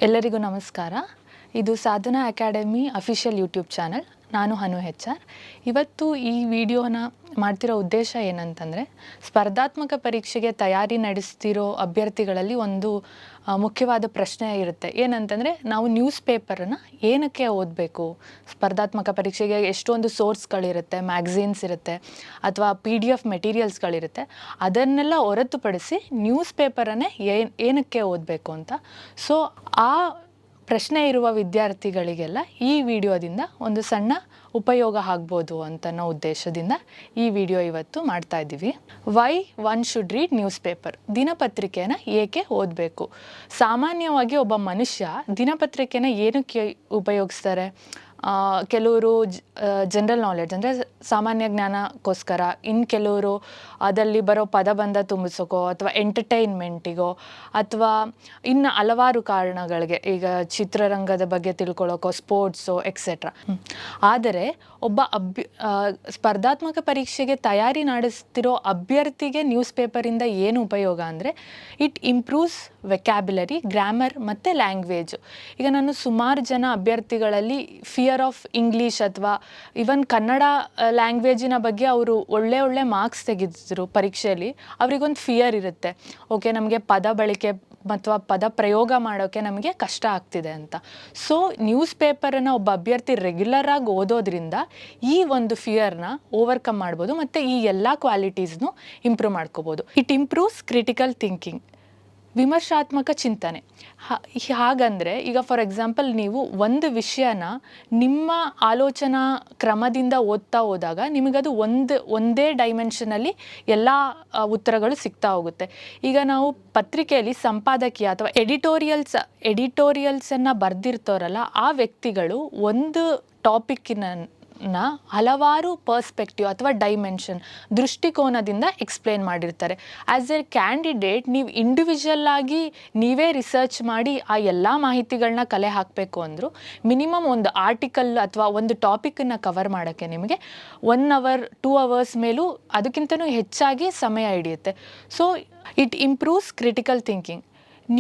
ಎಲ್ಲರಿಗೂ ನಮಸ್ಕಾರ. ಇದು ಸಾಧನಾ ಅಕಾಡೆಮಿ ಅಫಿಷಿಯಲ್ ಯೂಟ್ಯೂಬ್ ಚಾನಲ್. ನಾನು ಹನು HR. ಇವತ್ತು ಈ ವಿಡಿಯೋನ ಮಾಡ್ತಿರೋ ಉದ್ದೇಶ ಏನಂತಂದರೆ, ಸ್ಪರ್ಧಾತ್ಮಕ ಪರೀಕ್ಷೆಗೆ ತಯಾರಿ ನಡೆಸ್ತಿರೋ ಅಭ್ಯರ್ಥಿಗಳಲ್ಲಿ ಒಂದು ಮುಖ್ಯವಾದ ಪ್ರಶ್ನೆ ಇರುತ್ತೆ. ಏನಂತಂದರೆ, ನಾವು ನ್ಯೂಸ್ ಪೇಪರನ್ನು ಏನಕ್ಕೆ ಓದಬೇಕು? ಸ್ಪರ್ಧಾತ್ಮಕ ಪರೀಕ್ಷೆಗೆ ಎಷ್ಟೊಂದು ಸೋರ್ಸ್ಗಳಿರುತ್ತೆ, ಮ್ಯಾಗ್ಝೀನ್ಸ್ ಇರುತ್ತೆ, ಅಥವಾ PDF ಮೆಟೀರಿಯಲ್ಸ್ಗಳಿರುತ್ತೆ. ಅದನ್ನೆಲ್ಲ ಹೊರತುಪಡಿಸಿ ನ್ಯೂಸ್ ಪೇಪರನ್ನೇ ಏನಕ್ಕೆ ಓದಬೇಕು ಅಂತ. ಸೊ ಆ ಪ್ರಶ್ನೆ ಇರುವ ವಿದ್ಯಾರ್ಥಿಗಳಿಗೆಲ್ಲ ಈ ವಿಡಿಯೋದಿಂದ ಒಂದು ಸಣ್ಣ ಉಪಯೋಗ ಆಗ್ಬೋದು ಅಂತನೋ ಉದ್ದೇಶದಿಂದ ಈ ವಿಡಿಯೋ ಇವತ್ತು ಮಾಡ್ತಾ ಇದ್ದೀವಿ. Why one should read news paper? ದಿನಪತ್ರಿಕೆನ ಏಕೆ ಓದಬೇಕು? ಸಾಮಾನ್ಯವಾಗಿ ಒಬ್ಬ ಮನುಷ್ಯ ದಿನಪತ್ರಿಕೆನ ಏನಕ್ಕೆ ಉಪಯೋಗಿಸ್ತಾರೆ? ಕೆಲವರು ಜನರಲ್ ನಾಲೆಡ್ಜ್ ಅಂದರೆ ಸಾಮಾನ್ಯ ಜ್ಞಾನಕ್ಕೋಸ್ಕರ, ಇನ್ನು ಕೆಲವರು ಅದಲ್ಲಿ ಬರೋ ಪದಬಂಧ ತುಂಬಿಸೋಕೋ ಅಥವಾ ಎಂಟರ್ಟೈನ್ಮೆಂಟಿಗೋ ಅಥವಾ ಇನ್ನು ಹಲವಾರು ಕಾರಣಗಳಿಗೆ, ಈಗ ಚಿತ್ರರಂಗದ ಬಗ್ಗೆ ತಿಳ್ಕೊಳ್ಳೋಕೋ, ಸ್ಪೋರ್ಟ್ಸು ಎಕ್ಸೆಟ್ರಾ. ಆದರೆ ಒಬ್ಬ ಸ್ಪರ್ಧಾತ್ಮಕ ಪರೀಕ್ಷೆಗೆ ತಯಾರಿ ನಡೆಸ್ತಿರೋ ಅಭ್ಯರ್ಥಿಗೆ ನ್ಯೂಸ್ ಪೇಪರಿಂದ ಏನು ಉಪಯೋಗ ಅಂದರೆ, ಇಟ್ ಇಂಪ್ರೂವ್ಸ್ ವೆಕ್ಯಾಬ್ಯುಲರಿ, ಗ್ರಾಮರ್ ಮತ್ತು ಲ್ಯಾಂಗ್ವೇಜು. ಈಗ ನಾನು ಸುಮಾರು ಜನ ಅಭ್ಯರ್ಥಿಗಳಲ್ಲಿ ಫಿಯರ್ ಆಫ್ ಇಂಗ್ಲೀಷ್ ಅಥವಾ ಇವನ್ ಕನ್ನಡ ಲ್ಯಾಂಗ್ವೇಜಿನ ಬಗ್ಗೆ ಅವರು ಒಳ್ಳೆ ಮಾರ್ಕ್ಸ್ ತೆಗೆದಿದ್ರು ಪರೀಕ್ಷೆಯಲ್ಲಿ. ಅವರಿಗೊಂದು ಫಿಯರ್ ಇರುತ್ತೆ, ಓಕೆ ನಮಗೆ ಪದ ಬಳಕೆ ಅಥವಾ ಪದ ಪ್ರಯೋಗ ಮಾಡೋಕ್ಕೆ ನಮಗೆ ಕಷ್ಟ ಆಗ್ತಿದೆ ಅಂತ. ಸೊ ನ್ಯೂಸ್ ಪೇಪರನ್ನು ಒಬ್ಬ ಅಭ್ಯರ್ಥಿ ರೆಗ್ಯುಲರಾಗಿ ಓದೋದ್ರಿಂದ ಈ ಒಂದು ಫಿಯರ್ನ ಓವರ್ಕಮ್ ಮಾಡ್ಬೋದು ಮತ್ತು ಈ ಎಲ್ಲ ಕ್ವಾಲಿಟೀಸ್ನು ಇಂಪ್ರೂವ್ ಮಾಡ್ಕೋಬೋದು. ಇಟ್ ಇಂಪ್ರೂವ್ಸ್ ಕ್ರಿಟಿಕಲ್ ಥಿಂಕಿಂಗ್, ವಿಮರ್ಶಾತ್ಮಕ ಚಿಂತನೆ. ಹಾಗಂದರೆ ಈಗ ಫಾರ್ ಎಕ್ಸಾಂಪಲ್ ನೀವು ಒಂದು ವಿಷಯನ ನಿಮ್ಮ ಆಲೋಚನಾ ಕ್ರಮದಿಂದ ಓದ್ತಾ ಹೋದಾಗ ನಿಮಗದು ಒಂದೇ ಡೈಮೆನ್ಷನಲ್ಲಿ ಎಲ್ಲ ಉತ್ತರಗಳು ಸಿಗ್ತಾ ಹೋಗುತ್ತೆ. ಈಗ ನಾವು ಪತ್ರಿಕೆಯಲ್ಲಿ ಸಂಪಾದಕೀಯ ಅಥವಾ ಎಡಿಟೋರಿಯಲ್ಸನ್ನು ಬರೆದಿರ್ತಾರಲ್ಲ, ಆ ವ್ಯಕ್ತಿಗಳು ಒಂದು ಟಾಪಿಕ್ಕಿನ ಹಲವಾರು ಪರ್ಸ್ಪೆಕ್ಟಿವ್ ಅಥವಾ ಡೈಮೆನ್ಷನ್, ದೃಷ್ಟಿಕೋನದಿಂದ ಎಕ್ಸ್ಪ್ಲೇನ್ ಮಾಡಿರ್ತಾರೆ. ಆ್ಯಸ್ ಎ ಕ್ಯಾಂಡಿಡೇಟ್ ನೀವು ಇಂಡಿವಿಜುವಲ್ ಆಗಿ ನೀವೇ ರಿಸರ್ಚ್ ಮಾಡಿ ಆ ಎಲ್ಲ ಮಾಹಿತಿಗಳನ್ನ ಕಲೆ ಹಾಕಬೇಕು ಅಂದರೂ ಮಿನಿಮಮ್ ಒಂದು ಆರ್ಟಿಕಲ್ ಅಥವಾ ಒಂದು ಟಾಪಿಕನ್ನು ಕವರ್ ಮಾಡೋಕ್ಕೆ ನಿಮಗೆ 1 hour 2 hours ಮೇಲೂ ಅದಕ್ಕಿಂತಲೂ ಹೆಚ್ಚಾಗಿ ಸಮಯ ಹಿಡಿಯುತ್ತೆ. So it improves critical thinking.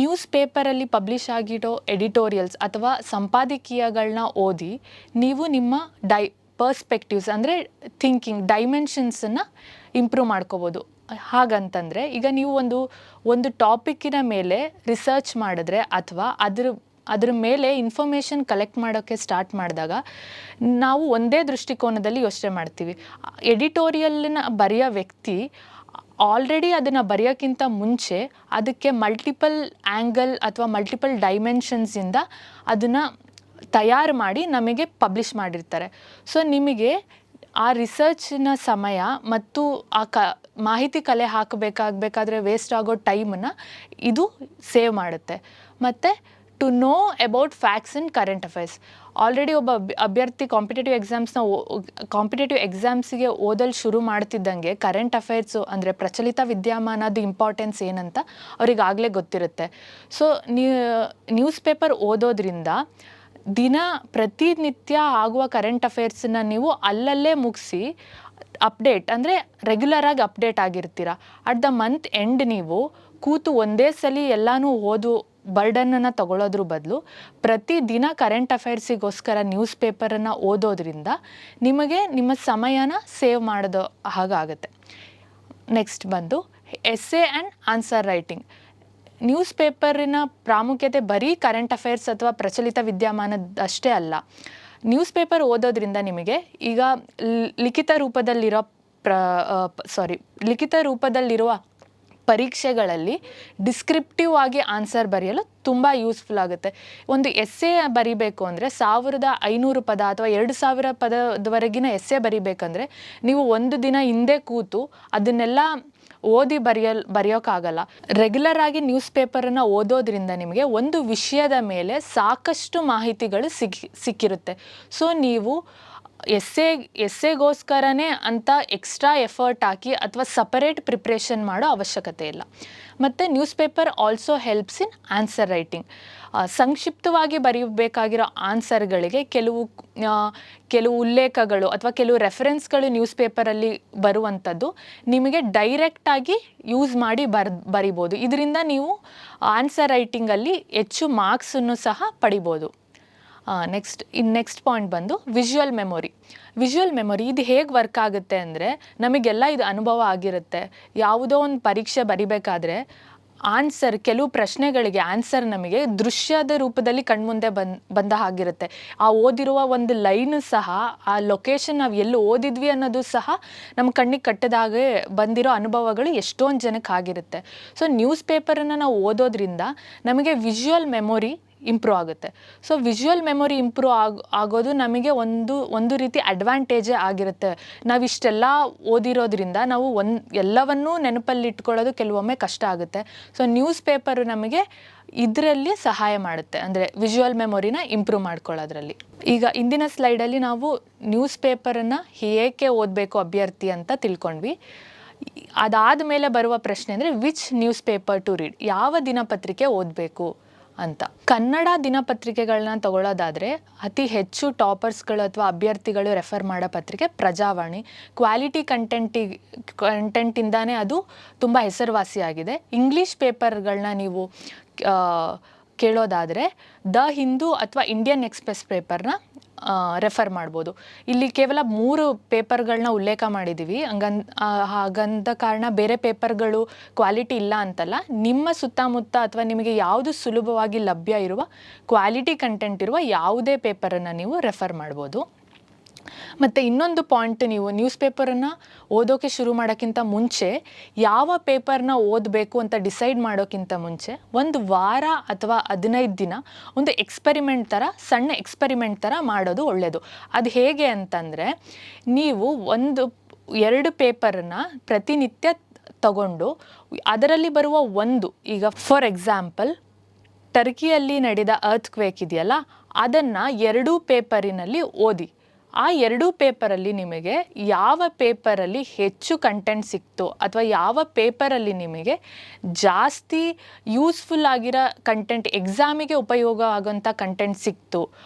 News ಪೇಪರಲ್ಲಿ ಪಬ್ಲಿಷ್ ಆಗಿರೋ ಎಡಿಟೋರಿಯಲ್ಸ್ ಅಥವಾ ಸಂಪಾದಕೀಯಗಳನ್ನ ಓದಿ ನೀವು ನಿಮ್ಮ ಪರ್ಸ್ಪೆಕ್ಟಿವ್ಸ್ ಅಂದರೆ ಥಿಂಕಿಂಗ್ ಡೈಮೆನ್ಷನ್ಸನ್ನು ಇಂಪ್ರೂವ್ ಮಾಡ್ಕೋಬೋದು. ಹಾಗಂತಂದರೆ ಈಗ ನೀವು ಒಂದು ಟಾಪಿಕ್ಕಿನ ಮೇಲೆ ರಿಸರ್ಚ್ ಮಾಡಿದ್ರೆ ಅಥವಾ ಅದ್ರ ಮೇಲೆ ಇನ್ಫಾರ್ಮೇಷನ್ ಕಲೆಕ್ಟ್ ಮಾಡೋಕ್ಕೆ ಸ್ಟಾರ್ಟ್ ಮಾಡಿದಾಗ ನಾವು ಒಂದೇ ದೃಷ್ಟಿಕೋನದಲ್ಲಿ ಯೋಚನೆ ಮಾಡ್ತೀವಿ. ಎಡಿಟೋರಿಯಲ್ನ ಬರೆಯೋ ವ್ಯಕ್ತಿ ಆಲ್ರೆಡಿ ಅದನ್ನು ಬರೆಯೋಕ್ಕಿಂತ ಮುಂಚೆ ಅದಕ್ಕೆ ಮಲ್ಟಿಪಲ್ ಆ್ಯಂಗಲ್ ಅಥವಾ ಮಲ್ಟಿಪಲ್ ಡೈಮೆನ್ಷನ್ಸಿಂದ ಅದನ್ನು ತಯಾರು ಮಾಡಿ ನಮಗೆ ಪಬ್ಲಿಷ್ ಮಾಡಿರ್ತಾರೆ. ಸೊ ನಿಮಗೆ ಆ ರಿಸರ್ಚಿನ ಸಮಯ ಮತ್ತು ಆ ಮಾಹಿತಿ ಕಲೆ ಹಾಕಬೇಕಾದ್ರೆ ವೇಸ್ಟ್ ಆಗೋ ಟೈಮನ್ನು ಇದು ಸೇವ್ ಮಾಡುತ್ತೆ. ಮತ್ತು to know about facts and current affairs. Already ಒಬ್ಬ ಅಭ್ಯರ್ಥಿ ಕಾಂಪಿಟೇಟಿವ್ ಎಕ್ಸಾಮ್ಸಿಗೆ ಓದಲು ಶುರು ಮಾಡ್ತಿದ್ದಂಗೆ ಕರೆಂಟ್ ಅಫೇರ್ಸು ಅಂದರೆ ಪ್ರಚಲಿತ ವಿದ್ಯಮಾನದ ಇಂಪಾರ್ಟೆನ್ಸ್ ಏನಂತ ಅವ್ರಿಗಾಗಲೇ ಗೊತ್ತಿರುತ್ತೆ. ಸೊ ನ್ಯೂಸ್ ಪೇಪರ್ ಓದೋದ್ರಿಂದ ಪ್ರತಿನಿತ್ಯ ಆಗುವ ಕರೆಂಟ್ ಅಫೇರ್ಸನ್ನ ನೀವು ಅಲ್ಲಲ್ಲೇ ಮುಗಿಸಿ ಅಪ್ಡೇಟ್ ಅಂದರೆ ರೆಗ್ಯುಲರಾಗಿ ಅಪ್ಡೇಟ್ ಆಗಿರ್ತೀರ. ಅಟ್ ದ ಮಂತ್ ಎಂಡ್ ನೀವು ಕೂತು ಒಂದೇ ಸಲ ಎಲ್ಲನೂ ಓದು ಬರ್ಡನನ್ನು ತಗೊಳ್ಳೋದ್ರ ಬದಲು ಪ್ರತಿದಿನ ಕರೆಂಟ್ ಅಫೇರ್ಸಿಗೋಸ್ಕರ ನ್ಯೂಸ್ ಪೇಪರನ್ನು ಓದೋದ್ರಿಂದ ನಿಮಗೆ ನಿಮ್ಮ ಸಮಯನ ಸೇವ್ ಮಾಡೋದು ಹಾಗಾಗುತ್ತೆ. ನೆಕ್ಸ್ಟ್ ಬಂದು essay and answer writing. News ಪೇಪರಿನ ಪ್ರಾಮುಖ್ಯತೆ ಬರೀ ಕರೆಂಟ್ ಅಫೇರ್ಸ್ ಅಥವಾ ಪ್ರಚಲಿತ ವಿದ್ಯಮಾನದಷ್ಟೇ ಅಲ್ಲ. ನ್ಯೂಸ್ ಪೇಪರ್ ಓದೋದ್ರಿಂದ ನಿಮಗೆ ಈಗ ಲಿಖಿತ ರೂಪದಲ್ಲಿರುವ ಪರೀಕ್ಷೆಗಳಲ್ಲಿ ಡಿಸ್ಕ್ರಿಪ್ಟಿವ್ ಆಗಿ ಆನ್ಸರ್ ಬರೆಯಲು ತುಂಬ ಯೂಸ್ಫುಲ್ ಆಗುತ್ತೆ. ಒಂದು ಎಸ್ಸೆ ಬರಿಬೇಕು ಅಂದರೆ 1500 ಪದ ಅಥವಾ 2000 ಪದದವರೆಗಿನ ಎಸ್ಸೆ ಬರಿಬೇಕಂದ್ರೆ ನೀವು ಒಂದು ದಿನ ಹಿಂದೆ ಕೂತು ಅದನ್ನೆಲ್ಲ ಓದಿ ಬರೆಯೋಕ್ಕಾಗಲ್ಲ. ರೆಗ್ಯುಲರ್ ಆಗಿ ನ್ಯೂಸ್ ಪೇಪರನ್ನು ಓದೋದ್ರಿಂದ ನಿಮಗೆ ಒಂದು ವಿಷಯದ ಮೇಲೆ ಸಾಕಷ್ಟು ಮಾಹಿತಿಗಳು ಸಿಕ್ಕಿರುತ್ತೆ. ಸೊ ನೀವು ಎಸ್ಸೆಗೋಸ್ಕರನೇ ಅಂತ ಎಕ್ಸ್ಟ್ರಾ ಎಫರ್ಟ್ ಹಾಕಿ ಅಥವಾ ಸಪರೇಟ್ ಪ್ರಿಪ್ರೇಷನ್ ಮಾಡೋ ಅವಶ್ಯಕತೆ ಇಲ್ಲ. ಮತ್ತು news paper also helps in answer writing. ಸಂಕ್ಷಿಪ್ತವಾಗಿ ಬರೀಬೇಕಾಗಿರೋ ಆನ್ಸರ್ಗಳಿಗೆ ಕೆಲವು ಉಲ್ಲೇಖಗಳು ಅಥವಾ ಕೆಲವು ರೆಫರೆನ್ಸ್ಗಳು ನ್ಯೂಸ್ ಪೇಪರಲ್ಲಿ ಬರುವಂಥದ್ದು ನಿಮಗೆ ಡೈರೆಕ್ಟಾಗಿ ಯೂಸ್ ಮಾಡಿ ಬರಿಬೋದು. ಇದರಿಂದ ನೀವು ಆನ್ಸರ್ ರೈಟಿಂಗಲ್ಲಿ ಹೆಚ್ಚು ಮಾರ್ಕ್ಸನ್ನು ಸಹ ಪಡಿಬೋದು. ನೆಕ್ಸ್ಟ್ ಪಾಯಿಂಟ್ ಬಂದು ವಿಜುವಲ್ ಮೆಮೊರಿ. ಇದು ಹೇಗೆ ವರ್ಕ್ ಆಗುತ್ತೆ ಅಂದರೆ, ನಮಗೆಲ್ಲ ಇದು ಅನುಭವ ಆಗಿರುತ್ತೆ. ಯಾವುದೋ ಒಂದು ಪರೀಕ್ಷೆ ಬರಿಬೇಕಾದ್ರೆ ಕೆಲವು ಪ್ರಶ್ನೆಗಳಿಗೆ ಆನ್ಸರ್ ನಮಗೆ ದೃಶ್ಯದ ರೂಪದಲ್ಲಿ ಕಣ್ಮುಂದೆ ಬಂದ ಹಾಗಿರುತ್ತೆ. ಆ ಓದಿರುವ ಒಂದು ಲೈನು ಸಹ, ಆ ಲೊಕೇಶನ್ ನಾವು ಎಲ್ಲಿ ಓದಿದ್ವಿ ಅನ್ನೋದು ಸಹ ನಮ್ಮ ಕಣ್ಣಿಗೆ ಕಟ್ಟದಾಗೆ ಬಂದಿರೋ ಅನುಭವಗಳು ಎಷ್ಟೊಂದು ಜನಕ್ಕೆ ಆಗಿರುತ್ತೆ. ಸೊ ನ್ಯೂಸ್ ಪೇಪರನ್ನು ನಾವು ಓದೋದ್ರಿಂದ ನಮಗೆ ವಿಜುವಲ್ ಮೆಮೊರಿ ಇಂಪ್ರೂವ್ ಆಗುತ್ತೆ. ಸೊ ವಿಜುವಲ್ ಮೆಮೊರಿ ಇಂಪ್ರೂವ್ ಆಗೋದು ನಮಗೆ ಒಂದು ರೀತಿ ಅಡ್ವಾಂಟೇಜೇ ಆಗಿರುತ್ತೆ. ನಾವಿಷ್ಟೆಲ್ಲ ಓದಿರೋದ್ರಿಂದ ನಾವು ಎಲ್ಲವನ್ನೂ ನೆನಪಲ್ಲಿ ಇಟ್ಕೊಳ್ಳೋದು ಕೆಲವೊಮ್ಮೆ ಕಷ್ಟ ಆಗುತ್ತೆ. ಸೊ ನ್ಯೂಸ್ ಪೇಪರು ನಮಗೆ ಇದರಲ್ಲಿ ಸಹಾಯ ಮಾಡುತ್ತೆ, ಅಂದರೆ ವಿಜುವಲ್ ಮೆಮೊರಿನ ಇಂಪ್ರೂವ್ ಮಾಡ್ಕೊಳ್ಳೋದ್ರಲ್ಲಿ. ಈಗ ಇಂದಿನ ಸ್ಲೈಡಲ್ಲಿ ನಾವು ನ್ಯೂಸ್ ಪೇಪರನ್ನು ಏಕೆ ಓದಬೇಕು ಅಭ್ಯರ್ಥಿ ಅಂತ ತಿಳ್ಕೊಂಡ್ವಿ. ಅದಾದ ಮೇಲೆ ಬರುವ ಪ್ರಶ್ನೆ ಅಂದರೆ which news paper two read, ಯಾವ ದಿನಪತ್ರಿಕೆ ಓದಬೇಕು ಅಂತ. ಕನ್ನಡ ದಿನಪತ್ರಿಕೆಗಳನ್ನ ತಗೊಳ್ಳೋದಾದರೆ ಅತಿ ಹೆಚ್ಚು ಟಾಪರ್ಸ್ಗಳು ಅಥವಾ ಅಭ್ಯರ್ಥಿಗಳು ರೆಫರ್ ಮಾಡೋ ಪತ್ರಿಕೆ ಪ್ರಜಾವಾಣಿ. ಕ್ವಾಲಿಟಿ ಕಂಟೆಂಟಿಂದಾನೇ ಅದು ತುಂಬ ಹೆಸರುವಾಸಿಯಾಗಿದೆ. ಇಂಗ್ಲೀಷ್ ಪೇಪರ್ಗಳನ್ನ ನೀವು ಕೇಳೋದಾದರೆ ದ ಹಿಂದೂ ಅಥವಾ ಇಂಡಿಯನ್ ಎಕ್ಸ್‌ಪ್ರೆಸ್ ಪೇಪರ್ನ ರೆಫರ್ ಮಾಡ್ಬೋದು. ಇಲ್ಲಿ ಕೇವಲ 3 ಪೇಪರ್ಗಳನ್ನ ಉಲ್ಲೇಖ ಮಾಡಿದ್ದೀವಿ. ಹಾಗಂದ ಕಾರಣ ಬೇರೆ ಪೇಪರ್ಗಳು ಕ್ವಾಲಿಟಿ ಇಲ್ಲ ಅಂತಲ್ಲ. ನಿಮ್ಮ ಸುತ್ತಮುತ್ತ ಅಥವಾ ನಿಮಗೆ ಯಾವುದು ಸುಲಭವಾಗಿ ಲಭ್ಯ ಇರುವ ಕ್ವಾಲಿಟಿ ಕಂಟೆಂಟ್ ಇರುವ ಯಾವುದೇ ಪೇಪರನ್ನು ನೀವು ರೆಫರ್ ಮಾಡ್ಬೋದು. ಮತ್ತು ಇನ್ನೊಂದು ಪಾಯಿಂಟ್, ನೀವು ನ್ಯೂಸ್ ಪೇಪರನ್ನು ಓದೋಕ್ಕೆ ಶುರು ಮಾಡೋಕ್ಕಿಂತ ಮುಂಚೆ ಯಾವ ಪೇಪರ್ನ ಓದಬೇಕು ಅಂತ ಡಿಸೈಡ್ ಮಾಡೋಕ್ಕಿಂತ ಮುಂಚೆ ಒಂದು ವಾರ ಅಥವಾ 15 ದಿನ ಒಂದು ಸಣ್ಣ ಎಕ್ಸ್ಪರಿಮೆಂಟ್ ಥರ ಮಾಡೋದು ಒಳ್ಳೆಯದು. ಅದು ಹೇಗೆ ಅಂತಂದರೆ, ನೀವು 2 ಪೇಪರನ್ನು ಪ್ರತಿನಿತ್ಯ ತಗೊಂಡು ಅದರಲ್ಲಿ ಬರುವ ಈಗ ಫಾರ್ ಎಕ್ಸಾಂಪಲ್ ಟರ್ಕಿಯಲ್ಲಿ ನಡೆದ ಅರ್ಥ್ಕ್ವೇಕ್ ಇದೆಯಲ್ಲ, ಅದನ್ನು 2 ಪೇಪರಿನಲ್ಲಿ ಓದಿ. ಆ 2 ಪೇಪರಲ್ಲಿ ನಿಮಗೆ ಯಾವ ಪೇಪರಲ್ಲಿ ಹೆಚ್ಚು ಕಂಟೆಂಟ್ ಸಿಕ್ತು ಅಥವಾ ಯಾವ ಪೇಪರಲ್ಲಿ ನಿಮಗೆ ಜಾಸ್ತಿ ಯೂಸ್ಫುಲ್ ಆಗಿರೋ ಕಂಟೆಂಟ್, ಎಕ್ಸಾಮಿಗೆ ಉಪಯೋಗ ಆಗೋಂಥ ಕಂಟೆಂಟ್ ಸಿಕ್ತು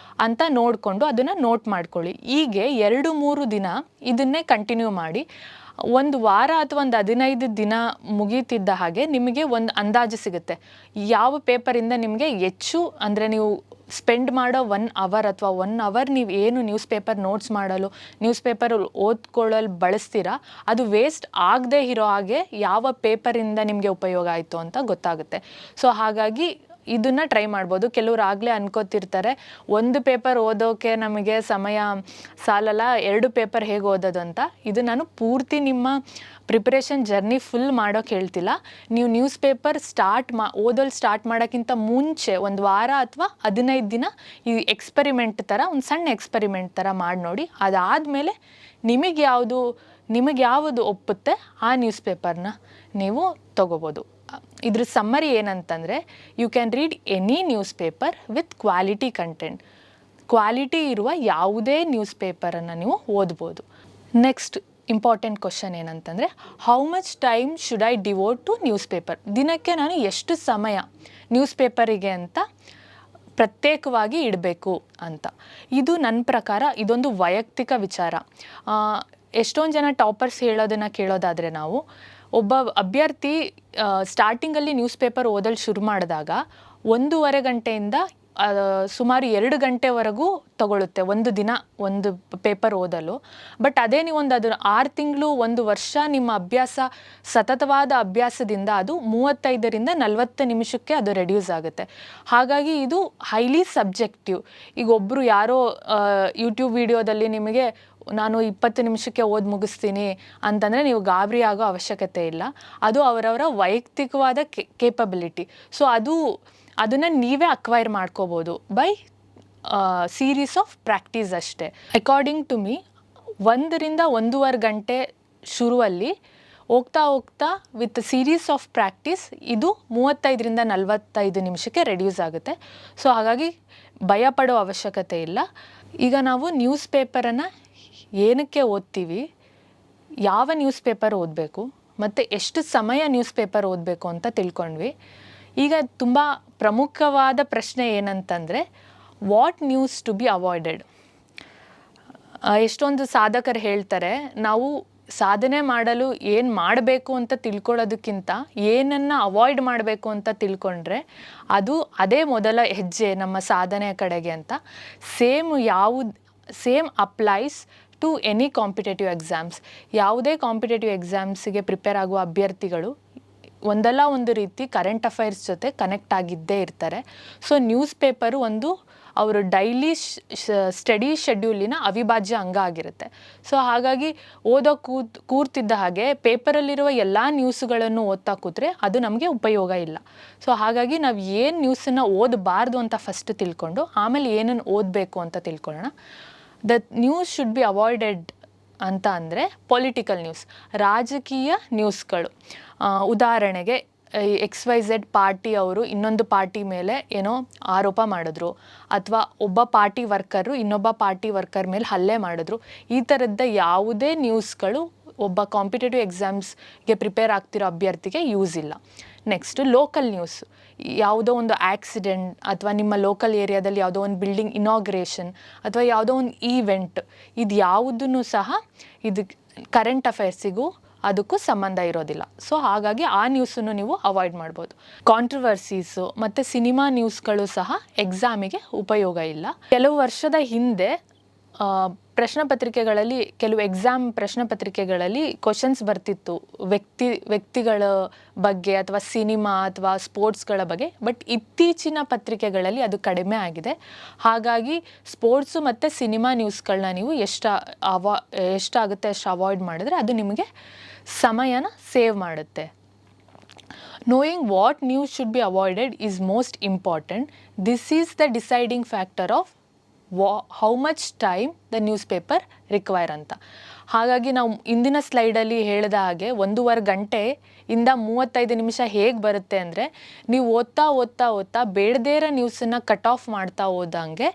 ಅಂತ ನೋಡಿಕೊಂಡು ಅದನ್ನು ನೋಟ್ ಮಾಡ್ಕೊಳ್ಳಿ. ಹೀಗೆ 2-3 ದಿನ ಇದನ್ನೇ ಕಂಟಿನ್ಯೂ ಮಾಡಿ. ಒಂದು ವಾರ ಅಥವಾ 15 ದಿನ ಮುಗೀತಿದ್ದ ಹಾಗೆ ನಿಮಗೆ ಒಂದು ಅಂದಾಜು ಸಿಗುತ್ತೆ ಯಾವ ಪೇಪರಿಂದ ನಿಮಗೆ ಹೆಚ್ಚು, ಅಂದರೆ ನೀವು ಸ್ಪೆಂಡ್ ಮಾಡೋ 1 ಅವರ್ ಅಥವಾ 1 ಅವರ್ ನೀವು ಏನು ನ್ಯೂಸ್ ಪೇಪರ್ ನೋಟ್ಸ್ ಮಾಡಲು, ನ್ಯೂಸ್ ಪೇಪರ್ ಓದ್ಕೊಳ್ಳಲು ಬಳಸ್ತೀರಾ, ಅದು ವೇಸ್ಟ್ ಆಗದೆ ಇರೋ ಹಾಗೆ ಯಾವ ಪೇಪರಿಂದ ನಿಮಗೆ ಉಪಯೋಗ ಆಯಿತು ಅಂತ ಗೊತ್ತಾಗುತ್ತೆ. ಸೊ ಹಾಗಾಗಿ ಇದನ್ನು ಟ್ರೈ ಮಾಡ್ಬೋದು. ಕೆಲವ್ರು ಆಗಲೇ ಅನ್ಕೋತಿರ್ತಾರೆ, 1 ಪೇಪರ್ ಓದೋಕೆ ನಮಗೆ ಸಮಯ ಸಾಲಲ್ಲ, 2 ಪೇಪರ್ ಹೇಗೆ ಓದೋದು ಅಂತ. ಇದು ನಾನು ಪೂರ್ತಿ ನಿಮ್ಮ ಪ್ರಿಪ್ರೇಷನ್ ಜರ್ನಿ ಫುಲ್ ಮಾಡೋಕೆ ಹೇಳ್ತಿಲ್ಲ. ನೀವು ನ್ಯೂಸ್ ಪೇಪರ್ ಓದೋದು ಸ್ಟಾರ್ಟ್ ಮಾಡೋಕ್ಕಿಂತ ಮುಂಚೆ 1 ವಾರ ಅಥವಾ 15 ದಿನ ಈ ಒಂದು ಸಣ್ಣ ಎಕ್ಸ್ಪರಿಮೆಂಟ್ ಥರ ಮಾಡಿ ನೋಡಿ. ಅದಾದಮೇಲೆ ನಿಮಗೆ ಯಾವುದು ಒಪ್ಪುತ್ತೆ ಆ ನ್ಯೂಸ್ ಪೇಪರ್ನ ನೀವು ತಗೋಬೋದು. ಇದ್ರ ಸಮ್ಮರಿ ಏನಂತಂದರೆ, you can read any newspaper with quality content. Quality ಇರುವ ಯಾವುದೇ ನ್ಯೂಸ್ ಪೇಪರನ್ನು ನೀವು ಓದ್ಬೋದು. ನೆಕ್ಸ್ಟ್ ಇಂಪಾರ್ಟೆಂಟ್ ಕ್ವಶನ್ ಏನಂತಂದರೆ, how much time should I devote to newspaper? ದಿನಕ್ಕೆ ನಾನು ಎಷ್ಟು ಸಮಯ ನ್ಯೂಸ್ ಪೇಪರಿಗೆ ಅಂತ ಪ್ರತ್ಯೇಕವಾಗಿ ಇಡಬೇಕು ಅಂತ. ಇದು ನನ್ನ ಪ್ರಕಾರ ಇದೊಂದು ವೈಯಕ್ತಿಕ ವಿಚಾರ. ಎಷ್ಟೊಂದು ಜನ ಟಾಪರ್ಸ್ ಹೇಳೋದನ್ನು ಕೇಳೋದಾದರೆ, ನಾವು ಒಬ್ಬ ಅಭ್ಯರ್ಥಿ ಸ್ಟಾರ್ಟಿಂಗಲ್ಲಿ ನ್ಯೂಸ್ ಪೇಪರ್ ಓದಲು ಶುರು ಮಾಡಿದಾಗ 1.5 ಗಂಟೆಯಿಂದ ಸುಮಾರು 2 ಗಂಟೆವರೆಗೂ ತಗೊಳ್ಳುತ್ತೆ ಒಂದು ದಿನ ಒಂದು ಪೇಪರ್ ಓದಲು. ಬಟ್ ಅದೇ ನೀವು ಅದು 6 ತಿಂಗಳು 1 ವರ್ಷ ನಿಮ್ಮ ಸತತವಾದ ಅಭ್ಯಾಸದಿಂದ ಅದು 35ರಿಂದ 40 ನಿಮಿಷಕ್ಕೆ ಅದು ರೆಡ್ಯೂಸ್ ಆಗುತ್ತೆ. ಹಾಗಾಗಿ ಇದು ಹೈಲಿ ಸಬ್ಜೆಕ್ಟಿವ್. ಈಗ ಒಬ್ಬರು ಯಾರೋ ಯೂಟ್ಯೂಬ್ ವಿಡಿಯೋದಲ್ಲಿ ನಿಮಗೆ ನಾನು 20 ನಿಮಿಷಕ್ಕೆ ಓದಿ ಮುಗಿಸ್ತೀನಿ ಅಂತಂದರೆ ನೀವು ಗಾಬರಿ ಆಗೋ ಅವಶ್ಯಕತೆ ಇಲ್ಲ. ಅದು ಅವರವರ ವೈಯಕ್ತಿಕವಾದ ಕೇಪಬಿಲಿಟಿ. ಸೊ ಅದನ್ನು ನೀವೇ ಅಕ್ವೈರ್ ಮಾಡ್ಕೋಬೋದು ಬೈ ಸೀರೀಸ್ ಆಫ್ ಪ್ರಾಕ್ಟೀಸ್ ಅಷ್ಟೇ. ಅಕಾರ್ಡಿಂಗ್ ಟು ಮೀ 1ರಿಂದ 1.5 ಗಂಟೆ ಶುರುವಲ್ಲಿ ಹೋಗ್ತಾ ವಿತ್ ಸೀರೀಸ್ ಆಫ್ ಪ್ರಾಕ್ಟೀಸ್ ಇದು 35ರಿಂದ 45 ನಿಮಿಷಕ್ಕೆ ರೆಡ್ಯೂಸ್ ಆಗುತ್ತೆ. ಸೊ ಹಾಗಾಗಿ ಭಯ ಪಡೋ ಅವಶ್ಯಕತೆ ಇಲ್ಲ. ಈಗ ನಾವು ನ್ಯೂಸ್ ಪೇಪರನ್ನು ಏನಕ್ಕೆ ಓದ್ತೀವಿ, ಯಾವ ನ್ಯೂಸ್ ಪೇಪರ್ ಓದಬೇಕು ಮತ್ತು ಎಷ್ಟು ಸಮಯ ನ್ಯೂಸ್ ಪೇಪರ್ ಓದಬೇಕು ಅಂತ ತಿಳ್ಕೊಂಡ್ವಿ. ಈಗ ತುಂಬ ಪ್ರಮುಖವಾದ ಪ್ರಶ್ನೆ ಏನಂತಂದರೆ, what news to be avoided. ಎಷ್ಟೊಂದು ಸಾಧಕರು ಹೇಳ್ತಾರೆ, ನಾವು ಸಾಧನೆ ಮಾಡಲು ಏನು ಮಾಡಬೇಕು ಅಂತ ತಿಳ್ಕೊಳ್ಳೋದಕ್ಕಿಂತ ಏನನ್ನು ಅವಾಯ್ಡ್ ಮಾಡಬೇಕು ಅಂತ ತಿಳ್ಕೊಂಡ್ರೆ ಅದೇ ಮೊದಲ ಹೆಜ್ಜೆ ನಮ್ಮ ಸಾಧನೆಯ ಕಡೆಗೆ ಅಂತ. Same applies to any competitive exams. ಯಾವುದೇ ಕಾಂಪಿಟೇಟಿವ್ ಎಕ್ಸಾಮ್ಸಿಗೆ ಪ್ರಿಪೇರ್ ಆಗುವ ಅಭ್ಯರ್ಥಿಗಳು ಒಂದಲ್ಲ ಒಂದು ರೀತಿ ಕರೆಂಟ್ ಅಫೈರ್ಸ್ ಜೊತೆ ಕನೆಕ್ಟ್ ಆಗಿದ್ದೇ ಇರ್ತಾರೆ. ಸೊ ನ್ಯೂಸ್ ಪೇಪರು ಅವರು ಡೈಲಿ ಸ್ಟಡಿ ಶೆಡ್ಯೂಲಿನ ಅವಿಭಾಜ್ಯ ಅಂಗ ಆಗಿರುತ್ತೆ. ಸೊ ಹಾಗಾಗಿ ಕೂರ್ತಿದ್ದ ಹಾಗೆ ಪೇಪರಲ್ಲಿರುವ ಎಲ್ಲ ನ್ಯೂಸ್ಗಳನ್ನು ಓದ್ತಾ ಕೂತ್ರೆ ಅದು ನಮಗೆ ಉಪಯೋಗ ಇಲ್ಲ. ಸೊ ಹಾಗಾಗಿ ನಾವು ಏನು ನ್ಯೂಸನ್ನು ಓದಬಾರ್ದು ಅಂತ ಫಸ್ಟ್ ತಿಳ್ಕೊಂಡು ಆಮೇಲೆ ಏನನ್ನು ಓದಬೇಕು ಅಂತ ತಿಳ್ಕೊಳ್ಳೋಣ. The news should be avoided ಅಂತ ಅಂದರೆ ಪೊಲಿಟಿಕಲ್ ನ್ಯೂಸ್, ರಾಜಕೀಯ ನ್ಯೂಸ್ಗಳು. ಉದಾಹರಣೆಗೆ XYZ ಪಾರ್ಟಿ ಅವರು ಇನ್ನೊಂದು ಪಾರ್ಟಿ ಮೇಲೆ ಏನೋ ಆರೋಪ ಮಾಡಿದ್ರು, ಅಥವಾ ಒಬ್ಬ ಪಾರ್ಟಿ ವರ್ಕರು ಇನ್ನೊಬ್ಬ ಪಾರ್ಟಿ ವರ್ಕರ್ ಮೇಲೆ ಹಲ್ಲೆ ಮಾಡಿದ್ರು. ಈ ಥರದ ಯಾವುದೇ ನ್ಯೂಸ್ಗಳು ಒಬ್ಬ ಕಾಂಪಿಟೇಟಿವ್ ಎಕ್ಸಾಮ್ಸ್ಗೆ ಪ್ರಿಪೇರ್ ಆಗ್ತಿರೋ ಅಭ್ಯರ್ಥಿಗೆ ಯೂಸ್ ಇಲ್ಲ. Next local news. ಯಾವುದೋ ಒಂದು ಆಕ್ಸಿಡೆಂಟ್ ಅಥವಾ ನಿಮ್ಮ ಲೋಕಲ್ ಏರಿಯಾದಲ್ಲಿ ಯಾವುದೋ ಒಂದು ಬಿಲ್ಡಿಂಗ್ ಇನಾಗ್ರೇಷನ್ ಅಥವಾ ಯಾವುದೋ ಒಂದು ಈವೆಂಟ್, ಇದು ಯಾವುದನ್ನು ಸಹ ಇದು ಕರೆಂಟ್ ಅಫೇರ್ಸಿಗೂ ಅದಕ್ಕೂ ಸಂಬಂಧ ಇರೋದಿಲ್ಲ. ಸೊ ಹಾಗಾಗಿ ಆ ನ್ಯೂಸನ್ನು ನೀವು ಅವಾಯ್ಡ್ ಮಾಡ್ಬೋದು. ಕಾಂಟ್ರವರ್ಸೀಸು ಮತ್ತು ಸಿನಿಮಾ ನ್ಯೂಸ್ಗಳು ಸಹ ಎಕ್ಸಾಮಿಗೆ ಉಪಯೋಗ ಇಲ್ಲ. ಕೆಲವು ವರ್ಷದ ಹಿಂದೆ ಪ್ರಶ್ನೆ ಪತ್ರಿಕೆಗಳಲ್ಲಿ, ಕೆಲವು ಎಕ್ಸಾಮ್ ಪ್ರಶ್ನೆ ಪತ್ರಿಕೆಗಳಲ್ಲಿ ಕ್ವಶನ್ಸ್ ಬರ್ತಿತ್ತು ವ್ಯಕ್ತಿಗಳ ಬಗ್ಗೆ ಅಥವಾ ಸಿನಿಮಾ ಅಥವಾ ಸ್ಪೋರ್ಟ್ಸ್ಗಳ ಬಗ್ಗೆ. ಬಟ್ ಇತ್ತೀಚಿನ ಪತ್ರಿಕೆಗಳಲ್ಲಿ ಅದು ಕಡಿಮೆ ಆಗಿದೆ. ಹಾಗಾಗಿ ಸ್ಪೋರ್ಟ್ಸು ಮತ್ತು ಸಿನಿಮಾ ನ್ಯೂಸ್ಗಳನ್ನ ನೀವು ಎಷ್ಟಾಗುತ್ತೆ ಅಷ್ಟು ಅವಾಯ್ಡ್ ಮಾಡಿದ್ರೆ ಅದು ನಿಮಗೆ ಸಮಯನ ಸೇವ್ ಮಾಡುತ್ತೆ. Knowing what news should be avoided is most important. This is the deciding factor of how much time the news paper require ಅಂತ. ಹಾಗಾಗಿ ನಾವು ಇಂದಿನ ಸ್ಲೈಡಲ್ಲಿ ಹೇಳಿದ ಹಾಗೆ 1.5 ಗಂಟೆಯಿಂದ 35 ನಿಮಿಷ ಹೇಗೆ ಬರುತ್ತೆ ಅಂದರೆ, ನೀವು ಓದ್ತಾ ಬೇಡದೇ ಇರೋ ನ್ಯೂಸನ್ನು ಕಟ್ ಆಫ್ ಮಾಡ್ತಾ ಹೋದಂಗೆ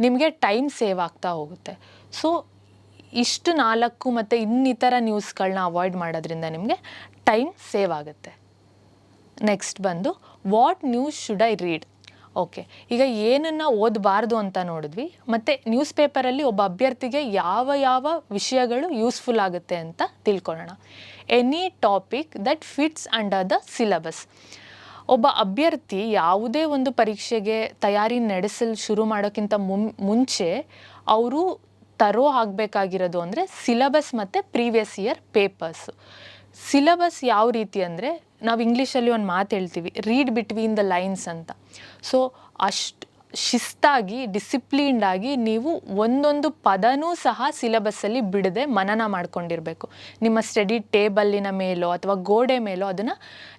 ನಿಮಗೆ ಟೈಮ್ ಸೇವ್ ಆಗ್ತಾ ಹೋಗುತ್ತೆ. ಸೊ ಇಷ್ಟು 4 ಮತ್ತು ಇನ್ನಿತರ ನ್ಯೂಸ್ಗಳನ್ನ ಅವಾಯ್ಡ್ ಮಾಡೋದ್ರಿಂದ ನಿಮಗೆ ಟೈಮ್ ಸೇವ್ ಆಗುತ್ತೆ. ನೆಕ್ಸ್ಟ್ ಬಂದು what news should I read. Okay, ಈಗ ಏನನ್ನು ಓದಬಾರ್ದು ಅಂತ ನೋಡಿದ್ವಿ. ಮತ್ತು ನ್ಯೂಸ್ ಪೇಪರಲ್ಲಿ ಒಬ್ಬ ಅಭ್ಯರ್ಥಿಗೆ ಯಾವ ವಿಷಯಗಳು ಯೂಸ್ಫುಲ್ ಆಗುತ್ತೆ ಅಂತ ತಿಳ್ಕೊಳ್ಳೋಣ. Any topic that fits under the syllabus. ಒಬ್ಬ ಅಭ್ಯರ್ಥಿ ಯಾವುದೇ ಒಂದು ಪರೀಕ್ಷೆಗೆ ತಯಾರಿ ನಡೆಸಲು ಶುರು ಮಾಡೋಕ್ಕಿಂತ ಮುಂಚೆ ಅವರು ಆಗಬೇಕಾಗಿರೋದು ಅಂದರೆ ಸಿಲಬಸ್ ಮತ್ತು ಪ್ರೀವಿಯಸ್ ಇಯರ್ ಪೇಪರ್ಸು. ಸಿಲಬಸ್ ಯಾವ ರೀತಿ ಅಂದರೆ, ನಾವು ಇಂಗ್ಲೀಷಲ್ಲಿ ಒಂದು ಮಾತು ಹೇಳ್ತೀವಿ, ರೀಡ್ ಬಿಟ್ವೀನ್ ದ ಲೈನ್ಸ್ ಅಂತ. ಸೊ ಅಷ್ಟು ಶಿಸ್ತಾಗಿ ಡಿಸಿಪ್ಲಿನ್ಡಾಗಿ ನೀವು ಒಂದೊಂದು ಪದನೂ ಸಹ ಸಿಲಬಸ್ಸಲ್ಲಿ ಬಿಡದೆ ಮನನ ಮಾಡ್ಕೊಂಡಿರಬೇಕು. ನಿಮ್ಮ ಸ್ಟಡಿ ಟೇಬಲ್ಲಿನ ಮೇಲೋ ಅಥವಾ ಗೋಡೆ ಮೇಲೋ ಅದನ್ನು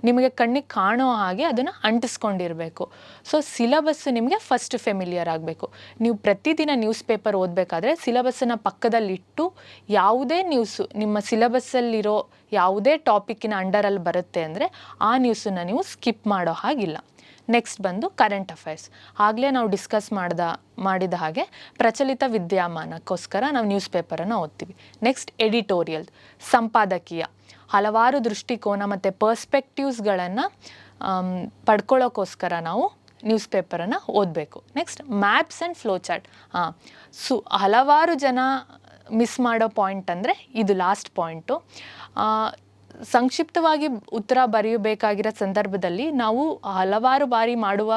ನಿಮಗೆ ಕಣ್ಣಿಗೆ ಕಾಣೋ ಹಾಗೆ ಅದನ್ನು ಅಂಟಿಸ್ಕೊಂಡಿರಬೇಕು. ಸೊ ಸಿಲಬಸ್ಸು ನಿಮಗೆ ಫಸ್ಟ್ ಫೆಮಿಲಿಯರ್ ಆಗಬೇಕು. ನೀವು ಪ್ರತಿದಿನ ನ್ಯೂಸ್ ಪೇಪರ್ ಓದಬೇಕಾದ್ರೆ ಸಿಲಬಸ್ಸನ್ನು ಪಕ್ಕದಲ್ಲಿಟ್ಟು ಯಾವುದೇ ನ್ಯೂಸು ನಿಮ್ಮ ಸಿಲಬಸ್ಸಲ್ಲಿರೋ ಯಾವುದೇ ಟಾಪಿಕ್ಕಿನ ಅಂಡರಲ್ಲಿ ಬರುತ್ತೆ ಅಂದರೆ ಆ ನ್ಯೂಸನ್ನು ನೀವು ಸ್ಕಿಪ್ ಮಾಡೋ ಹಾಗಿಲ್ಲ. ನೆಕ್ಸ್ಟ್ ಬಂದು ಕರೆಂಟ್ ಅಫೈರ್ಸ್. ಆಗಲೇ ನಾವು ಡಿಸ್ಕಸ್ ಮಾಡಿದ ಹಾಗೆ ಪ್ರಚಲಿತ ವಿದ್ಯಮಾನಕ್ಕೋಸ್ಕರ ನಾವು ನ್ಯೂಸ್ ಪೇಪರನ್ನು ಓದ್ತೀವಿ. ನೆಕ್ಸ್ಟ್ ಎಡಿಟೋರಿಯಲ್, ಸಂಪಾದಕೀಯ. ಹಲವಾರು ದೃಷ್ಟಿಕೋನ ಮತ್ತು ಪರ್ಸ್ಪೆಕ್ಟಿವ್ಸ್ಗಳನ್ನು ಪಡ್ಕೊಳ್ಳೋಕ್ಕೋಸ್ಕರ ನಾವು ನ್ಯೂಸ್ ಪೇಪರನ್ನು ಓದಬೇಕು. Next maps and flow chart. ಹಲವಾರು ಜನ ಮಿಸ್ ಮಾಡೋ ಪಾಯಿಂಟ್ ಅಂದರೆ ಇದು ಲಾಸ್ಟ್ ಪಾಯಿಂಟು. ಸಂಕ್ಷಿಪ್ತವಾಗಿ ಉತ್ತರ ಬರೆಯಬೇಕಾಗಿರೋ ಸಂದರ್ಭದಲ್ಲಿ ನಾವು ಹಲವಾರು ಬಾರಿ ಮಾಡುವ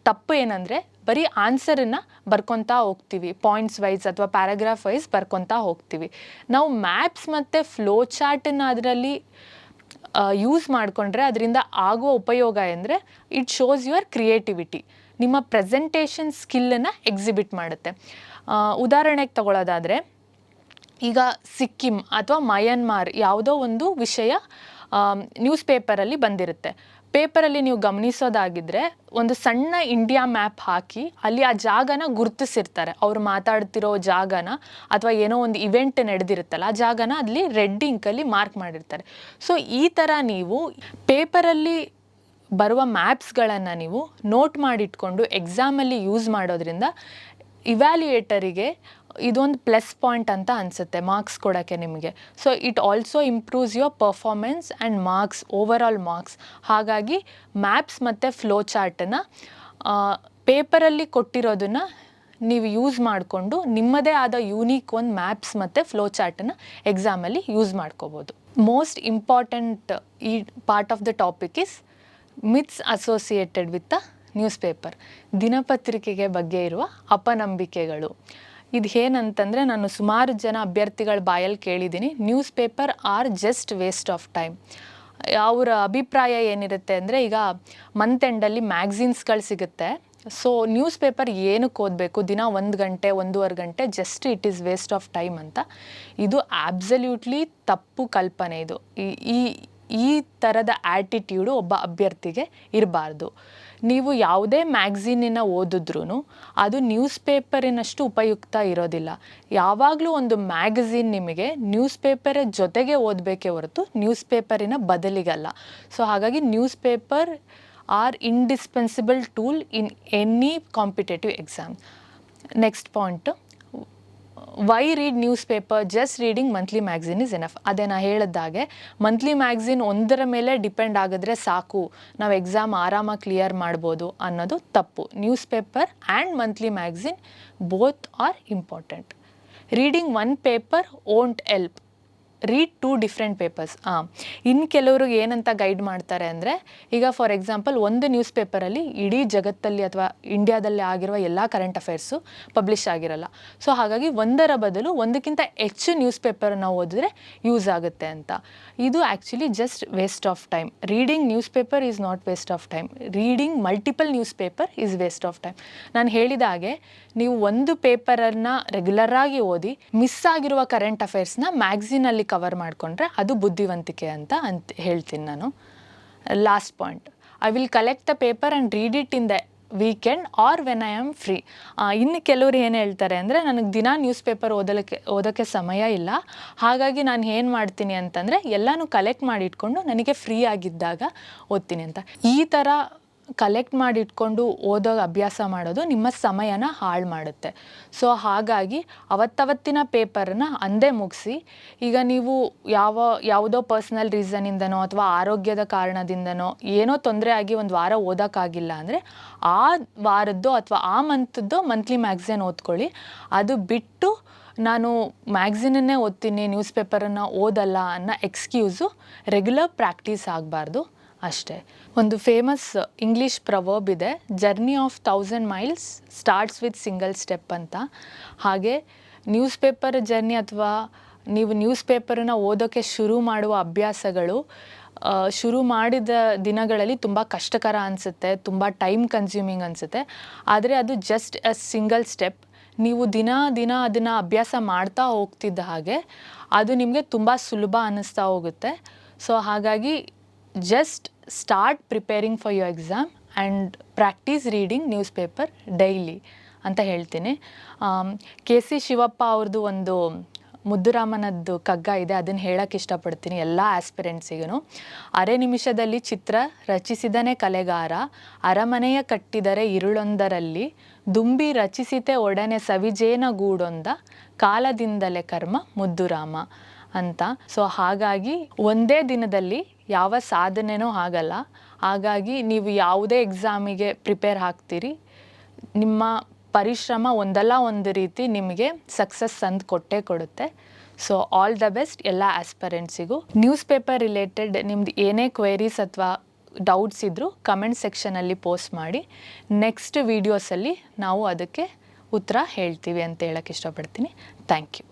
ತಪ್ಪು ಏನಂದರೆ ಬರೀ ಆನ್ಸರನ್ನು ಬರ್ಕೊತಾ ಹೋಗ್ತೀವಿ, ಪಾಯಿಂಟ್ಸ್ ವೈಸ್ ಅಥವಾ ಪ್ಯಾರಾಗ್ರಾಫ್ ವೈಸ್ ಬರ್ಕೊತಾ ಹೋಗ್ತೀವಿ. ನಾವು ಮ್ಯಾಪ್ಸ್ ಮತ್ತು ಫ್ಲೋ ಚಾರ್ಟನ್ನು ಅದರಲ್ಲಿ ಯೂಸ್ ಮಾಡಿಕೊಂಡ್ರೆ ಅದರಿಂದ ಆಗುವ ಉಪಯೋಗ ಅಂದರೆ ಇಟ್ ಶೋಸ್ ಯುವರ್ ಕ್ರಿಯೇಟಿವಿಟಿ, ನಿಮ್ಮ ಪ್ರೆಸೆಂಟೇಷನ್ ಸ್ಕಿಲ್ಲನ್ನು ಎಕ್ಸಿಬಿಟ್ ಮಾಡುತ್ತೆ. ಉದಾಹರಣೆಗೆ ತಗೊಳ್ಳೋದಾದರೆ, ಈಗ ಸಿಕ್ಕಿಂ ಅಥವಾ ಮಯನ್ಮಾರ್ ಯಾವುದೋ ಒಂದು ವಿಷಯ ನ್ಯೂಸ್ ಪೇಪರಲ್ಲಿ ಬಂದಿರುತ್ತೆ. ಪೇಪರಲ್ಲಿ ನೀವು ಗಮನಿಸೋದಾಗಿದ್ದರೆ ಒಂದು ಸಣ್ಣ ಇಂಡಿಯಾ ಮ್ಯಾಪ್ ಹಾಕಿ ಅಲ್ಲಿ ಆ ಜಾಗನ ಗುರುತಿಸಿರ್ತಾರೆ. ಅವರು ಮಾತಾಡ್ತಿರೋ ಜಾಗನ ಅಥವಾ ಏನೋ ಒಂದು ಇವೆಂಟ್ ನಡೆದಿರುತ್ತಲ್ಲ ಆ ಜಾಗನ ಅಲ್ಲಿ ರೆಡ್ ಇಂಕಲ್ಲಿ ಮಾರ್ಕ್ ಮಾಡಿರ್ತಾರೆ. ಸೊ ಈ ಥರ ನೀವು ಪೇಪರಲ್ಲಿ ಬರುವ ಮ್ಯಾಪ್ಸ್ಗಳನ್ನು ನೀವು ನೋಟ್ ಮಾಡಿಟ್ಕೊಂಡು ಎಕ್ಸಾಮಲ್ಲಿ ಯೂಸ್ ಮಾಡೋದ್ರಿಂದ ಇವ್ಯಾಲ್ಯೂಯೇಟರಿಗೆ ಇದೊಂದು ಪ್ಲಸ್ ಪಾಯಿಂಟ್ ಅಂತ ಅನಿಸುತ್ತೆ ಮಾರ್ಕ್ಸ್ ಕೊಡೋಕ್ಕೆ ನಿಮಗೆ. So it also improves your performance and marks, over all marks. ಹಾಗಾಗಿ ಮ್ಯಾಪ್ಸ್ ಮತ್ತು ಫ್ಲೋ ಚಾರ್ಟನ್ನು ಪೇಪರಲ್ಲಿ ಕೊಟ್ಟಿರೋದನ್ನು ನೀವು ಯೂಸ್ ಮಾಡಿಕೊಂಡು ನಿಮ್ಮದೇ ಆದ ಯೂನಿಕ್ ಒಂದು ಮ್ಯಾಪ್ಸ್ ಮತ್ತು ಫ್ಲೋ ಚಾರ್ಟನ್ನು ಎಕ್ಸಾಮಲ್ಲಿ ಯೂಸ್ ಮಾಡ್ಕೋಬೋದು. ಮೋಸ್ಟ್ ಇಂಪಾರ್ಟೆಂಟ್ ಈ part of the topic is myths associated with the news paper. ದಿನಪತ್ರಿಕೆಗೆ ಬಗ್ಗೆ ಇರುವ ಅಪನಂಬಿಕೆಗಳು. ಇದು ಏನಂತಂದರೆ, ನಾನು ಸುಮಾರು ಜನ ಅಭ್ಯರ್ಥಿಗಳ ಬಾಯಲ್ಲಿ ಕೇಳಿದ್ದೀನಿ, newspaper are just waste of time. ಅವರ ಅಭಿಪ್ರಾಯ ಏನಿರುತ್ತೆ ಅಂದರೆ, ಈಗ ಮಂತ್ ಎಂಡಲ್ಲಿ ಮ್ಯಾಗ್ಝಿನ್ಸ್ಗಳು ಸಿಗುತ್ತೆ, ಸೊ ನ್ಯೂಸ್ ಪೇಪರ್ ಏನಕ್ಕೆ ಓದಬೇಕು, ದಿನ 1 ಗಂಟೆ 1.5 ಗಂಟೆ just it is waste of time ಅಂತ. ಇದು ಆಬ್ಸಲ್ಯೂಟ್ಲಿ ತಪ್ಪು ಕಲ್ಪನೆ. ಇದು ಈ ಥರದ ಆ್ಯಟಿಟ್ಯೂಡು ಒಬ್ಬ ಅಭ್ಯರ್ಥಿಗೆ ಇರಬಾರ್ದು. ನೀವು ಯಾವುದೇ ಮ್ಯಾಗ್ಝೀನಿನ ಓದಿದ್ರೂ ಅದು ನ್ಯೂಸ್ ಪೇಪರಿನಷ್ಟು ಉಪಯುಕ್ತ ಇರೋದಿಲ್ಲ. ಯಾವಾಗಲೂ ಒಂದು ಮ್ಯಾಗಝೀನ್ ನಿಮಗೆ ನ್ಯೂಸ್ ಪೇಪರ್ ಜೊತೆಗೆ ಓದಬೇಕೇ ಹೊರತು ನ್ಯೂಸ್ ಪೇಪರಿನ ಬದಲಿಗಲ್ಲ. ಸೊ ಹಾಗಾಗಿ newspaper are indispensable tool in any competitive exam. Next point, why read news paper, just reading monthly magazine is enough. ಅದೇ ನಾ ಹೇಳಿದಾಗೆ ಮಂತ್ಲಿ ಮ್ಯಾಗ್ಝಿನ್ ಒಂದರ ಮೇಲೆ ಡಿಪೆಂಡ್ ಆಗಿದ್ರೆ ಸಾಕು, ನಾವು ಎಕ್ಸಾಮ್ ಆರಾಮಾಗಿ ಕ್ಲಿಯರ್ ಮಾಡ್ಬೋದು ಅನ್ನೋದು ತಪ್ಪು. News paper and monthly magazine both are important. Reading one paper won't help, read 2 different papers. ಇನ್ನು ಕೆಲವ್ರಿಗೆ ಏನಂತ ಗೈಡ್ ಮಾಡ್ತಾರೆ ಅಂದರೆ, ಈಗ ಫಾರ್ ಎಕ್ಸಾಂಪಲ್ ಒಂದು ನ್ಯೂಸ್ ಪೇಪರಲ್ಲಿ ಇಡೀ ಜಗತ್ತಲ್ಲಿ ಅಥವಾ ಇಂಡಿಯಾದಲ್ಲಿ ಆಗಿರುವ ಎಲ್ಲ ಕರೆಂಟ್ ಅಫೇರ್ಸು ಪಬ್ಲಿಷ್ ಆಗಿರಲ್ಲ. ಸೊ ಹಾಗಾಗಿ ಒಂದರ ಬದಲು ಒಂದಕ್ಕಿಂತ ಹೆಚ್ಚು ನ್ಯೂಸ್ ಪೇಪರನ್ನು ಓದಿದ್ರೆ ಯೂಸ್ ಆಗುತ್ತೆ ಅಂತ. ಇದು actually just waste of time. Reading news paper is not waste of time. Reading multiple news paper is waste of time. ನಾನು ಹೇಳಿದ ಹಾಗೆ ನೀವು ಒಂದು ಪೇಪರನ್ನು ರೆಗ್ಯುಲರಾಗಿ ಓದಿ ಮಿಸ್ ಆಗಿರುವ ಕರೆಂಟ್ ಅಫೇರ್ಸ್ನ ಮ್ಯಾಗ್ಝಿನಲ್ಲಿ ಕವರ್ ಮಾಡಿಕೊಂಡ್ರೆ ಅದು ಬುದ್ಧಿವಂತಿಕೆ ಅಂತ ಹೇಳ್ತೀನಿ ನಾನು. Last point, I will collect the paper and read it in the weekend or when I am free. ಇನ್ನು ಕೆಲವರು ಏನು ಹೇಳ್ತಾರೆ ಅಂದರೆ, ನನಗೆ ದಿನ ನ್ಯೂಸ್ ಪೇಪರ್ ಓದೋಕ್ಕೆ ಸಮಯ ಇಲ್ಲ, ಹಾಗಾಗಿ ನಾನು ಏನು ಮಾಡ್ತೀನಿ ಅಂತಂದರೆ ಎಲ್ಲನೂ ಕಲೆಕ್ಟ್ ಮಾಡಿ ಇಟ್ಕೊಂಡು ನನಗೆ ಫ್ರೀ ಆಗಿದ್ದಾಗ ಓದ್ತೀನಿ ಅಂತ. ಈ ಥರ ಕಲೆಕ್ಟ್ ಮಾಡಿ ಇಟ್ಕೊಂಡು ಓದೋ ಅಭ್ಯಾಸ ಮಾಡೋದು ನಿಮ್ಮ ಸಮಯನ ಹಾಳು ಮಾಡುತ್ತೆ. ಸೊ ಹಾಗಾಗಿ ಅವತ್ತವತ್ತಿನ ಪೇಪರನ್ನ ಅಂದೇ ಮುಗಿಸಿ. ಈಗ ನೀವು ಯಾವುದೋ ಪರ್ಸ್ನಲ್ ರೀಸನಿಂದನೋ ಅಥವಾ ಆರೋಗ್ಯದ ಕಾರಣದಿಂದನೋ ಏನೋ ತೊಂದರೆ ಆಗಿ ಒಂದು ವಾರ ಓದೋಕ್ಕಾಗಿಲ್ಲ ಅಂದರೆ ಆ ವಾರದ್ದು ಅಥವಾ ಆ ಮಂತದ್ದು ಮಂತ್ಲಿ ಮ್ಯಾಗ್ಝಿನ್ ಓದ್ಕೊಳ್ಳಿ. ಅದು ಬಿಟ್ಟು ನಾನು ಮ್ಯಾಗ್ಝಿನನ್ನೇ ಓದ್ತೀನಿ, ನ್ಯೂಸ್ ಪೇಪರನ್ನು ಓದಲ್ಲ ಅನ್ನೋ ಎಕ್ಸ್ಕ್ಯೂಸು ರೆಗ್ಯುಲರ್ ಪ್ರಾಕ್ಟೀಸ್ ಆಗಬಾರ್ದು ಅಷ್ಟೇ. ಒಂದು ಫೇಮಸ್ ಇಂಗ್ಲೀಷ್ ಪ್ರವರ್ಬ್ ಇದೆ, journey of 1000 miles starts with single step ಅಂತ. ಹಾಗೆ ನ್ಯೂಸ್ ಪೇಪರ್ ಜರ್ನಿ ಅಥವಾ ನೀವು ನ್ಯೂಸ್ ಪೇಪರನ್ನು ಓದೋಕ್ಕೆ ಶುರು ಮಾಡುವ ಅಭ್ಯಾಸಗಳು ಶುರು ಮಾಡಿದ ದಿನಗಳಲ್ಲಿ ತುಂಬ ಕಷ್ಟಕರ ಅನಿಸುತ್ತೆ, ತುಂಬ ಟೈಮ್ ಕನ್ಸ್ಯೂಮಿಂಗ್ ಅನಿಸುತ್ತೆ. ಆದರೆ ಅದು ಜಸ್ಟ್ ಅ ಸಿಂಗಲ್ ಸ್ಟೆಪ್. ನೀವು ದಿನ ಅದನ್ನು ಅಭ್ಯಾಸ ಮಾಡ್ತಾ ಹೋಗ್ತಿದ್ದ ಹಾಗೆ ಅದು ನಿಮಗೆ ತುಂಬ ಸುಲಭ ಅನ್ನಿಸ್ತಾ ಹೋಗುತ್ತೆ. ಸೊ ಹಾಗಾಗಿ just start preparing for your exam and practice reading newspaper daily ಅಂತ ಹೇಳ್ತೀನಿ. ಕೆ.ಸಿ. ಶಿವಪ್ಪ ಅವ್ರದ್ದು ಒಂದು ಮುದ್ದುರಾಮನದ್ದು ಕಗ್ಗ ಇದೆ, ಅದನ್ನು ಹೇಳಕ್ಕೆ ಇಷ್ಟಪಡ್ತೀನಿ ಎಲ್ಲ ಆಸ್ಪಿರೆಂಟ್ಸಿಗೂ. ಅರೆ ನಿಮಿಷದಲ್ಲಿ ಚಿತ್ರ ರಚಿಸಿದನೇ ಕಲೆಗಾರ, ಅರಮನೆಯ ಕಟ್ಟಿದರೆ ഇരുಳೊಂದರಲ್ಲಿ, ದುಂಬಿ ರಚಿಸಿತೆ ಒಡನೆ ಸವಿಜೇನ ಗೂಡೊಂದ, ಕಾಲದಿಂದಲೇ ಕರ್ಮ ಮುದ್ದುರಾಮ ಅಂತ. ಸೊ ಹಾಗಾಗಿ ಒಂದೇ ದಿನದಲ್ಲಿ ಯಾವ ಸಾಧನೆನೂ ಆಗಲ್ಲ. ಹಾಗಾಗಿ ನೀವು ಯಾವುದೇ ಎಕ್ಸಾಮಿಗೆ ಪ್ರಿಪೇರ್ ಆಗ್ತೀರಿ, ನಿಮ್ಮ ಪರಿಶ್ರಮ ಒಂದಲ್ಲ ಒಂದು ರೀತಿ ನಿಮಗೆ ಸಕ್ಸಸ್ ತಂದು ಕೊಟ್ಟೇ ಕೊಡುತ್ತೆ. ಸೊ ಆಲ್ ದ ಬೆಸ್ಟ್ ಎಲ್ಲ ಆಸ್ಪರೆಂಟ್ಸಿಗೂ. ನ್ಯೂಸ್ ಪೇಪರ್ ರಿಲೇಟೆಡ್ ನಿಮ್ದು ಏನೇ ಕ್ವೆರೀಸ್ ಅಥವಾ ಡೌಟ್ಸ್ ಇದ್ದರೂ ಕಮೆಂಟ್ ಸೆಕ್ಷನಲ್ಲಿ ಪೋಸ್ಟ್ ಮಾಡಿ. ನೆಕ್ಸ್ಟ್ ವೀಡಿಯೋಸಲ್ಲಿ ನಾವು ಅದಕ್ಕೆ ಉತ್ತರ ಹೇಳ್ತೀವಿ ಅಂತ ಹೇಳಕ್ಕೆ ಇಷ್ಟಪಡ್ತೀನಿ. Thank you.